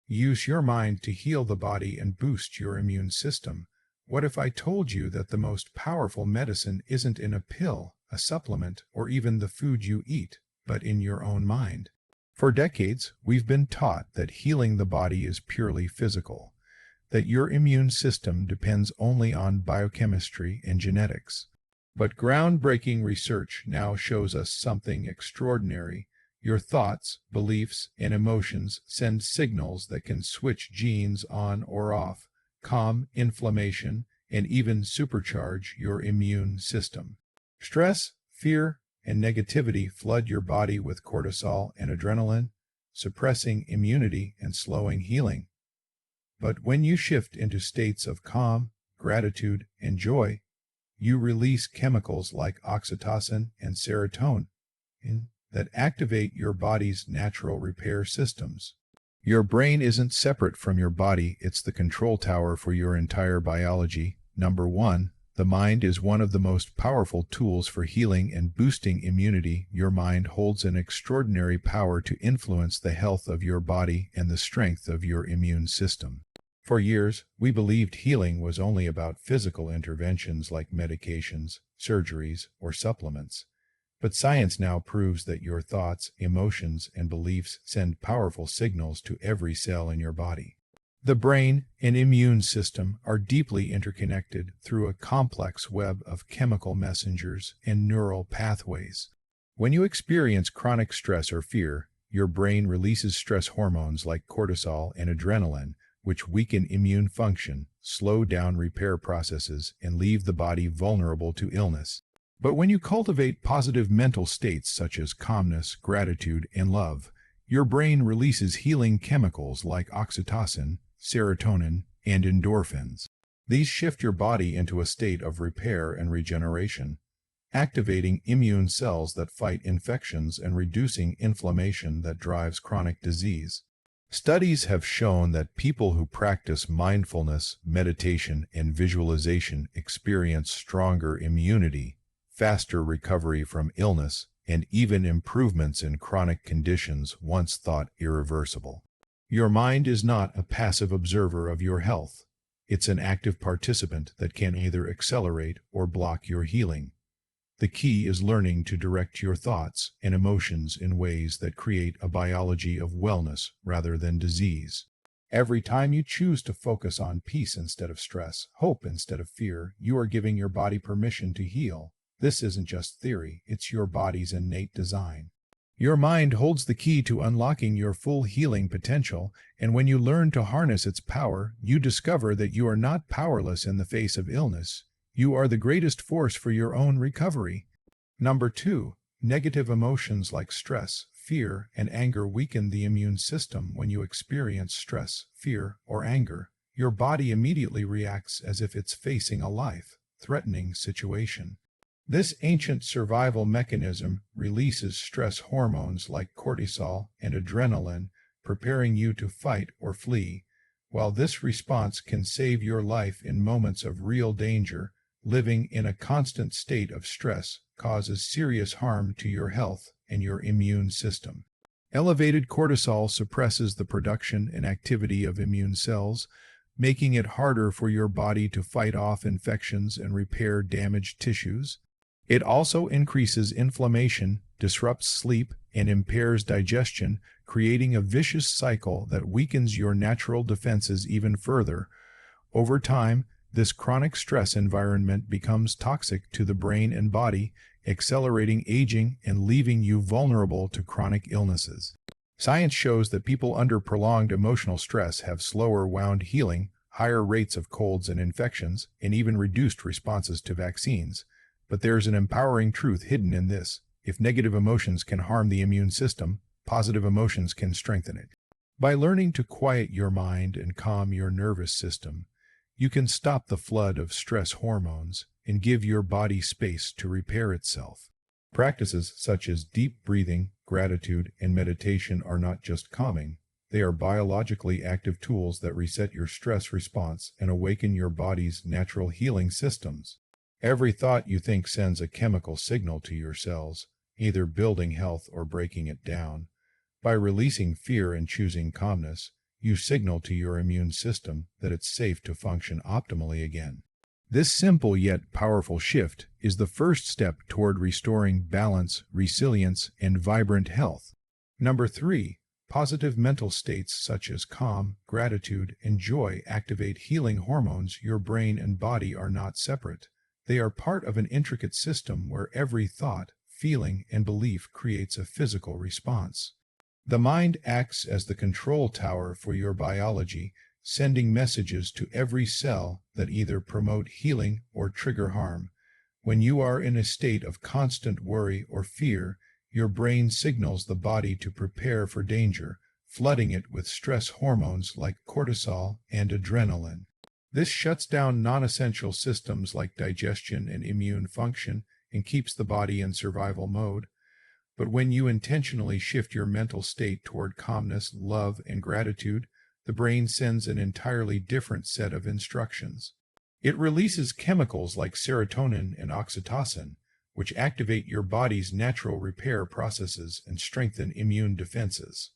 Use your mind to heal the body and boost your immune system. What if I told you that the most powerful medicine isn't in a pill, a supplement, or even the food you eat, but in your own mind? For decades, we've been taught that healing the body is purely physical, that your immune system depends only on biochemistry and genetics. But groundbreaking research now shows us something extraordinary. Your thoughts, beliefs, and emotions send signals that can switch genes on or off, calm inflammation, and even supercharge your immune system. Stress, fear, and negativity flood your body with cortisol and adrenaline, suppressing immunity and slowing healing. But when you shift into states of calm, gratitude, and joy, you release chemicals like oxytocin and serotonin that activate your body's natural repair systems. Your brain isn't separate from your body, it's the control tower for your entire biology. Number 1. The mind is one of the most powerful tools for healing and boosting immunity. Your mind holds an extraordinary power to influence the health of your body and the strength of your immune system. For years, we believed healing was only about physical interventions like medications, surgeries, or supplements. But science now proves that your thoughts, emotions, and beliefs send powerful signals to every cell in your body. The brain and immune system are deeply interconnected through a complex web of chemical messengers and neural pathways. When you experience chronic stress or fear, your brain releases stress hormones like cortisol and adrenaline, which weaken immune function, slow down repair processes, and leave the body vulnerable to illness. But when you cultivate positive mental states such as calmness, gratitude, and love, your brain releases healing chemicals like oxytocin, serotonin, and endorphins. These shift your body into a state of repair and regeneration, activating immune cells that fight infections and reducing inflammation that drives chronic disease. Studies have shown that people who practice mindfulness, meditation, and visualization experience stronger immunity, faster recovery from illness, and even improvements in chronic conditions once thought irreversible. Your mind is not a passive observer of your health. It's an active participant that can either accelerate or block your healing. The key is learning to direct your thoughts and emotions in ways that create a biology of wellness rather than disease. Every time you choose to focus on peace instead of stress, hope instead of fear, you are giving your body permission to heal. This isn't just theory, it's your body's innate design. Your mind holds the key to unlocking your full healing potential, and when you learn to harness its power, you discover that you are not powerless in the face of illness. You are the greatest force for your own recovery. Number 2. Negative emotions like stress, fear, and anger weaken the immune system. When you experience stress, fear, or anger, your body immediately reacts as if it's facing a life-threatening situation. This ancient survival mechanism releases stress hormones like cortisol and adrenaline, preparing you to fight or flee. While this response can save your life in moments of real danger, living in a constant state of stress causes serious harm to your health and your immune system. Elevated cortisol suppresses the production and activity of immune cells, making it harder for your body to fight off infections and repair damaged tissues. It also increases inflammation, disrupts sleep, and impairs digestion, creating a vicious cycle that weakens your natural defenses even further. Over time, this chronic stress environment becomes toxic to the brain and body, accelerating aging and leaving you vulnerable to chronic illnesses. Science shows that people under prolonged emotional stress have slower wound healing, higher rates of colds and infections, and even reduced responses to vaccines. But there's an empowering truth hidden in this. If negative emotions can harm the immune system, positive emotions can strengthen it. By learning to quiet your mind and calm your nervous system, you can stop the flood of stress hormones and give your body space to repair itself. Practices such as deep breathing, gratitude, and meditation are not just calming. They are biologically active tools that reset your stress response and awaken your body's natural healing systems. Every thought you think sends a chemical signal to your cells, either building health or breaking it down. By releasing fear and choosing calmness, you signal to your immune system that it's safe to function optimally again. This simple yet powerful shift is the first step toward restoring balance, resilience, and vibrant health. Number 3. Positive mental states such as calm, gratitude, and joy activate healing hormones. Your brain and body are not separate. They are part of an intricate system where every thought, feeling, and belief creates a physical response. The mind acts as the control tower for your biology, sending messages to every cell that either promote healing or trigger harm. When you are in a state of constant worry or fear, your brain signals the body to prepare for danger, flooding it with stress hormones like cortisol and adrenaline. This shuts down non-essential systems like digestion and immune function and keeps the body in survival mode. But when you intentionally shift your mental state toward calmness, love, and gratitude, the brain sends an entirely different set of instructions. It releases chemicals like serotonin and oxytocin, which activate your body's natural repair processes and strengthen immune defenses.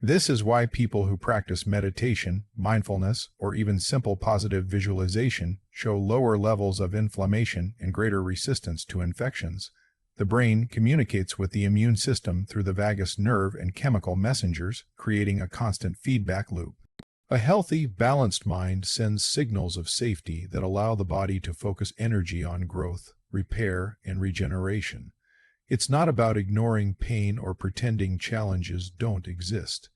This is why people who practice meditation, mindfulness, or even simple positive visualization show lower levels of inflammation and greater resistance to infections. The brain communicates with the immune system through the vagus nerve and chemical messengers, creating a constant feedback loop. A healthy, balanced mind sends signals of safety that allow the body to focus energy on growth, repair, and regeneration. It's not about ignoring pain or pretending challenges don't exist.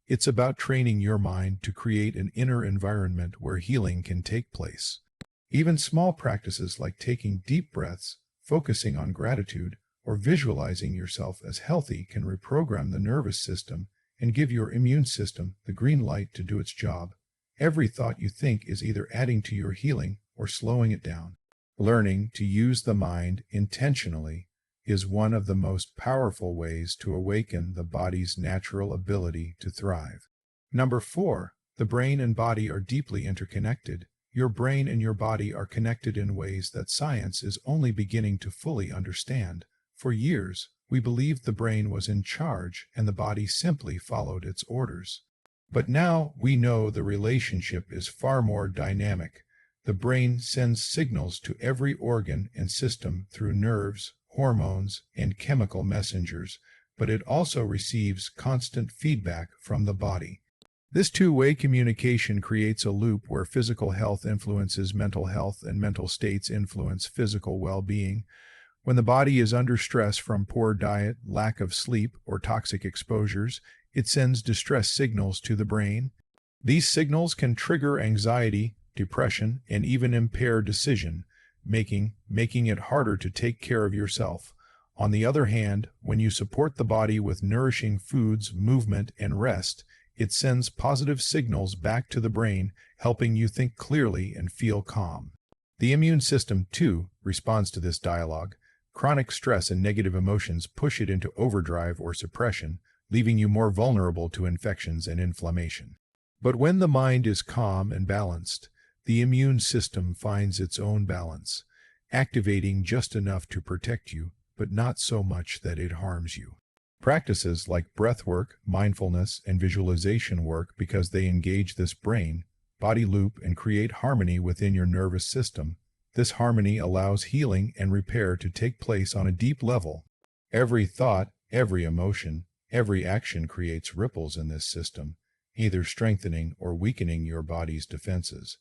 It's about training your mind to create an inner environment where healing can take place. Even small practices like taking deep breaths, focusing on gratitude, or visualizing yourself as healthy can reprogram the nervous system and give your immune system the green light to do its job. Every thought you think is either adding to your healing or slowing it down. Learning to use the mind intentionally is one of the most powerful ways to awaken the body's natural ability to thrive. Number 4. The brain and body are deeply interconnected. Your brain and your body are connected in ways that science is only beginning to fully understand. For years, we believed the brain was in charge and the body simply followed its orders. But now we know the relationship is far more dynamic. The brain sends signals to every organ and system through nerves, hormones, and chemical messengers, but it also receives constant feedback from the body. This two-way communication creates a loop where physical health influences mental health and mental states influence physical well-being. When the body is under stress from poor diet, lack of sleep, or toxic exposures, it sends distress signals to the brain. These signals can trigger anxiety, depression, and even impair decision making it harder to take care of yourself. On the other hand, when you support the body with nourishing foods, movement, and rest, it sends positive signals back to the brain, helping you think clearly and feel calm. The immune system, too, responds to this dialogue. Chronic stress and negative emotions push it into overdrive or suppression, leaving you more vulnerable to infections and inflammation. But when the mind is calm and balanced, the immune system finds its own balance, activating just enough to protect you, but not so much that it harms you. Practices like breathwork, mindfulness, and visualization work because they engage this brain-body loop and create harmony within your nervous system. This harmony allows healing and repair to take place on a deep level. Every thought, every emotion, every action creates ripples in this system, either strengthening or weakening your body's defenses.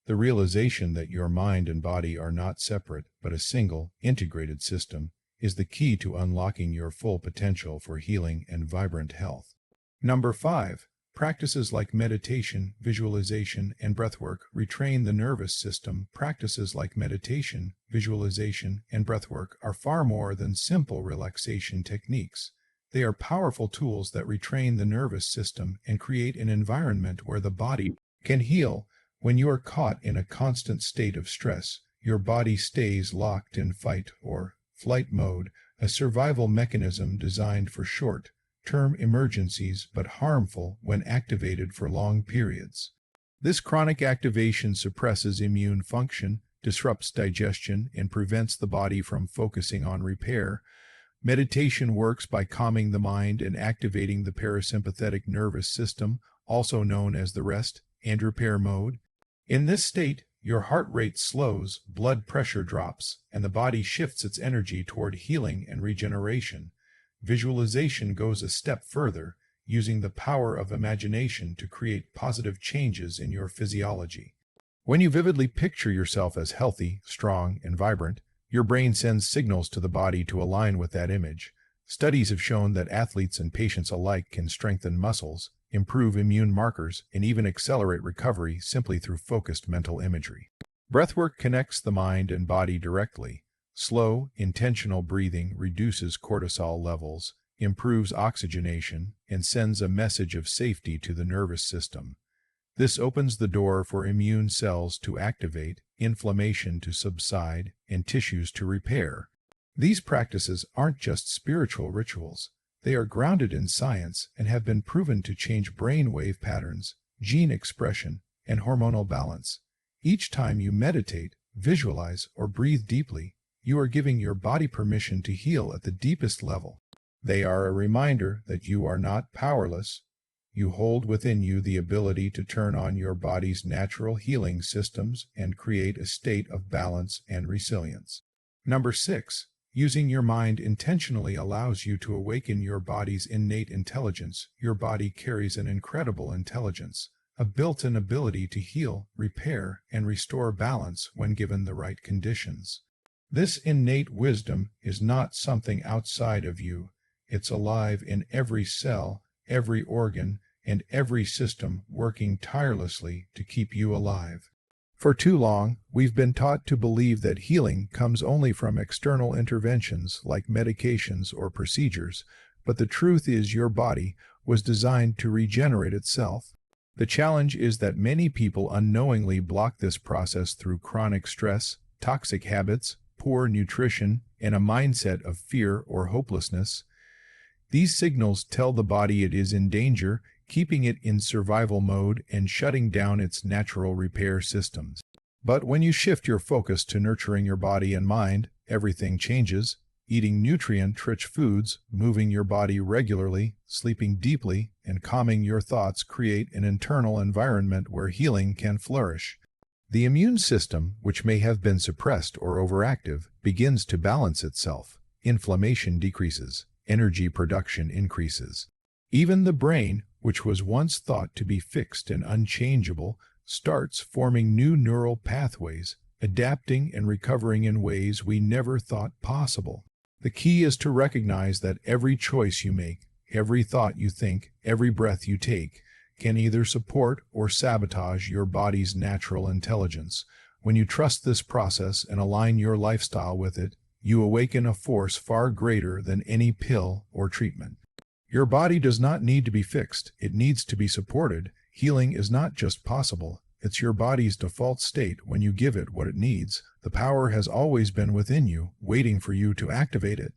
The realization that your mind and body are not separate but a single, integrated system is the key to unlocking your full potential for healing and vibrant health. Number 5. Practices like meditation, visualization, and breathwork retrain the nervous system. Practices like meditation, visualization, and breathwork are far more than simple relaxation techniques. They are powerful tools that retrain the nervous system and create an environment where the body can heal. When you are caught in a constant state of stress, your body stays locked in fight or flight mode, a survival mechanism designed for short-term emergencies but harmful when activated for long periods. This chronic activation suppresses immune function, disrupts digestion, and prevents the body from focusing on repair. Meditation works by calming the mind and activating the parasympathetic nervous system, also known as the rest and repair mode. In this state, your heart rate slows, blood pressure drops, and the body shifts its energy toward healing and regeneration. Visualization goes a step further, using the power of imagination to create positive changes in your physiology. When you vividly picture yourself as healthy, strong, and vibrant, your brain sends signals to the body to align with that image. Studies have shown that athletes and patients alike can strengthen muscles, improve immune markers, and even accelerate recovery simply through focused mental imagery. Breathwork connects the mind and body directly. Slow, intentional breathing reduces cortisol levels, improves oxygenation, and sends a message of safety to the nervous system. This opens the door for immune cells to activate, inflammation to subside, and tissues to repair. These practices aren't just spiritual rituals. They are grounded in science and have been proven to change brain wave patterns, gene expression, and hormonal balance. Each time you meditate, visualize, or breathe deeply, you are giving your body permission to heal at the deepest level. They are a reminder that you are not powerless. You hold within you the ability to turn on your body's natural healing systems and create a state of balance and resilience. Number 6. Using your mind intentionally allows you to awaken your body's innate intelligence. Your body carries an incredible intelligence, a built-in ability to heal, repair, and restore balance when given the right conditions. This innate wisdom is not something outside of you. It's alive in every cell, every organ, and every system working tirelessly to keep you alive. For too long, we've been taught to believe that healing comes only from external interventions like medications or procedures, but the truth is your body was designed to regenerate itself. The challenge is that many people unknowingly block this process through chronic stress, toxic habits, poor nutrition, and a mindset of fear or hopelessness. These signals tell the body it is in danger, keeping it in survival mode and shutting down its natural repair systems. But when you shift your focus to nurturing your body and mind, everything changes. Eating nutrient-rich foods, moving your body regularly, sleeping deeply, and calming your thoughts create an internal environment where healing can flourish. The immune system, which may have been suppressed or overactive, begins to balance itself. Inflammation decreases. Energy production increases. Even the brain, which was once thought to be fixed and unchangeable, starts forming new neural pathways, adapting and recovering in ways we never thought possible. The key is to recognize that every choice you make, every thought you think, every breath you take, can either support or sabotage your body's natural intelligence. When you trust this process and align your lifestyle with it, you awaken a force far greater than any pill or treatment. Your body does not need to be fixed, it needs to be supported. Healing is not just possible, it's your body's default state when you give it what it needs. The power has always been within you, waiting for you to activate it.